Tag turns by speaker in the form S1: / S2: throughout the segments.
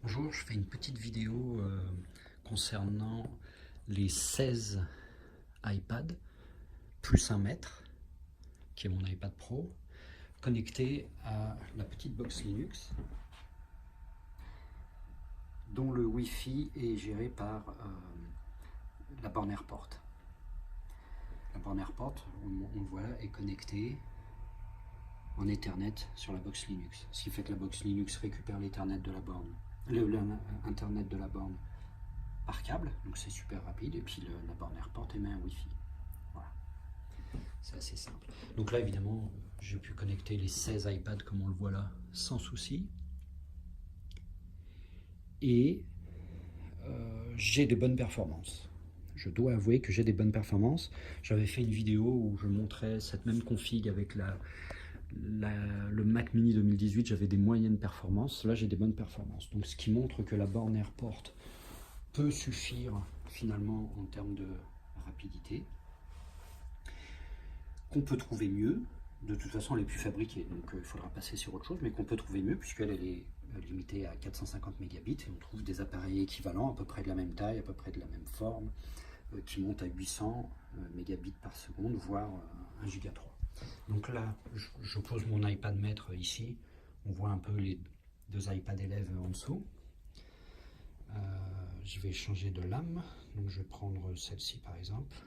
S1: Bonjour, je fais une petite vidéo concernant les 16 iPad plus 1 mètre, qui est mon iPad Pro, connecté à la petite box Linux, dont le Wi-Fi est géré par la borne AirPort. La borne AirPort, on le voit, est connectée en Ethernet sur la box Linux, ce qui fait que la box Linux récupère l'Ethernet de la borne, l'Internet de la borne par câble, donc c'est super rapide, et puis la borne AirPort émet un Wi-Fi. Voilà, c'est assez simple. Donc là, évidemment, j'ai pu connecter les 16 iPads comme on le voit là, sans souci. Et j'ai de bonnes performances. Je dois avouer que j'ai des bonnes performances. J'avais fait une vidéo où je montrais cette même config avec le Mac Mini 2018, j'avais des moyennes performances. Là, j'ai des bonnes performances. Donc, ce qui montre que la borne AirPort peut suffire finalement en termes de rapidité, qu'on peut trouver mieux. De toute façon, elle est plus fabriquée, donc il faudra passer sur autre chose, mais qu'on peut trouver mieux puisqu'elle est limitée à 450 mégabits et on trouve des appareils équivalents, à peu près de la même taille, à peu près de la même forme, qui montent à 800 mégabits par seconde, voire 1 giga 3. Donc là, je pose mon iPad maître ici, on voit un peu les deux iPads élèves en dessous. Je vais changer de lame, donc je vais prendre celle-ci par exemple,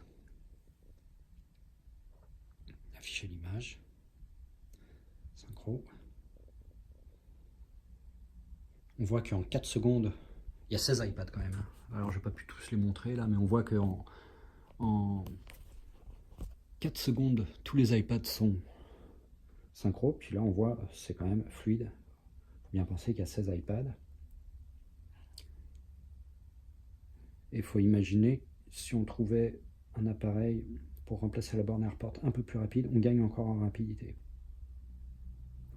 S1: afficher l'image, synchro. On voit qu'en 4 secondes, il y a 16 iPads quand même, hein. Alors je n'ai pas pu tous les montrer là, mais on voit qu'en 4 secondes, tous les iPads sont synchro, puis là on voit c'est quand même fluide. Il faut bien penser qu'il y a 16 iPads. Et il faut imaginer, si on trouvait un appareil pour remplacer la borne AirPort un peu plus rapide, on gagne encore en rapidité.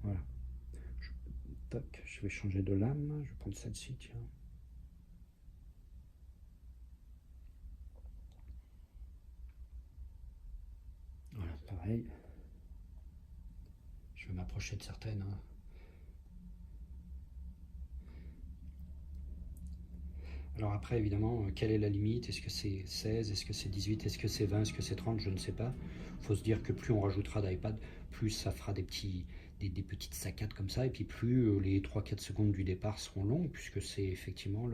S1: Voilà. Je vais changer de lame, je vais prendre celle-ci, tiens. Voilà, pareil. Je vais m'approcher de certaines, hein. Alors après, évidemment, quelle est la limite? Est-ce que c'est 16? Est-ce que c'est 18? Est-ce que c'est 20? Est-ce que c'est 30? Je ne sais pas. Il faut se dire que plus on rajoutera d'iPad, plus ça fera des petites saccades comme ça, et puis plus les 3-4 secondes du départ seront longues, puisque c'est effectivement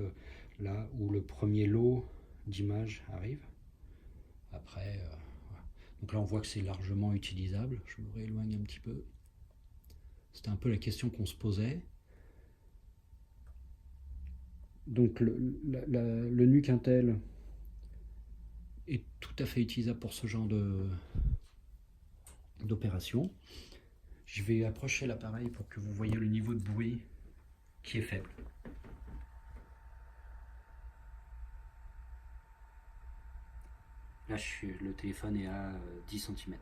S1: là où le premier lot d'images arrive. Après, voilà. Donc là on voit que c'est largement utilisable. Je me rééloigne un petit peu. C'était un peu la question qu'on se posait. Donc le NUC Intel est tout à fait utilisable pour ce genre d'opération. Je vais approcher l'appareil pour que vous voyez le niveau de bruit qui est faible. Là, le téléphone est à 10 cm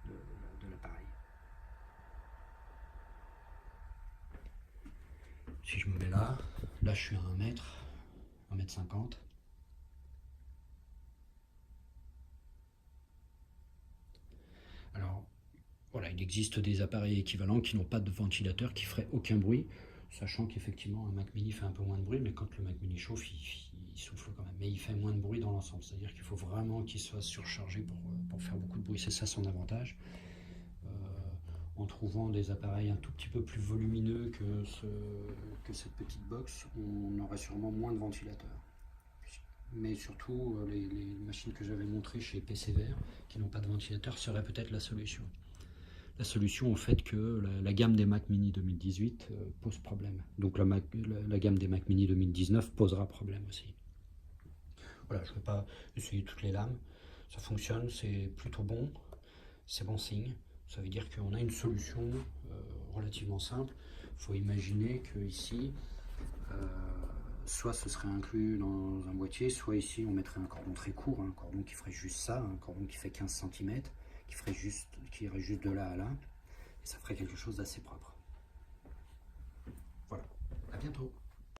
S1: de l'appareil. Si je me mets là je suis à 1 mètre, 1 m 50. Alors, voilà, il existe des appareils équivalents qui n'ont pas de ventilateur, qui feraient aucun bruit, sachant qu'effectivement un Mac Mini fait un peu moins de bruit, mais quand le Mac Mini chauffe, il souffle quand même. Mais il fait moins de bruit dans l'ensemble, c'est-à-dire qu'il faut vraiment qu'il soit surchargé pour faire beaucoup de bruit. C'est ça son avantage. En trouvant des appareils un tout petit peu plus volumineux que cette petite box, on aurait sûrement moins de ventilateurs. Mais surtout, les machines que j'avais montrées chez PCVR, qui n'ont pas de ventilateur, seraient peut-être la solution. La solution au fait que la gamme des Mac Mini 2018 pose problème. Donc la gamme des Mac Mini 2019 posera problème aussi. Voilà, je ne vais pas essayer toutes les lames. Ça fonctionne, c'est plutôt bon, c'est bon signe. Ça veut dire qu'on a une solution relativement simple. Il faut imaginer que ici, soit ce serait inclus dans un boîtier, soit ici on mettrait un cordon très court, un cordon qui ferait juste ça, un cordon qui fait 15 cm, qui irait juste de là à là, et ça ferait quelque chose d'assez propre. Voilà, à bientôt.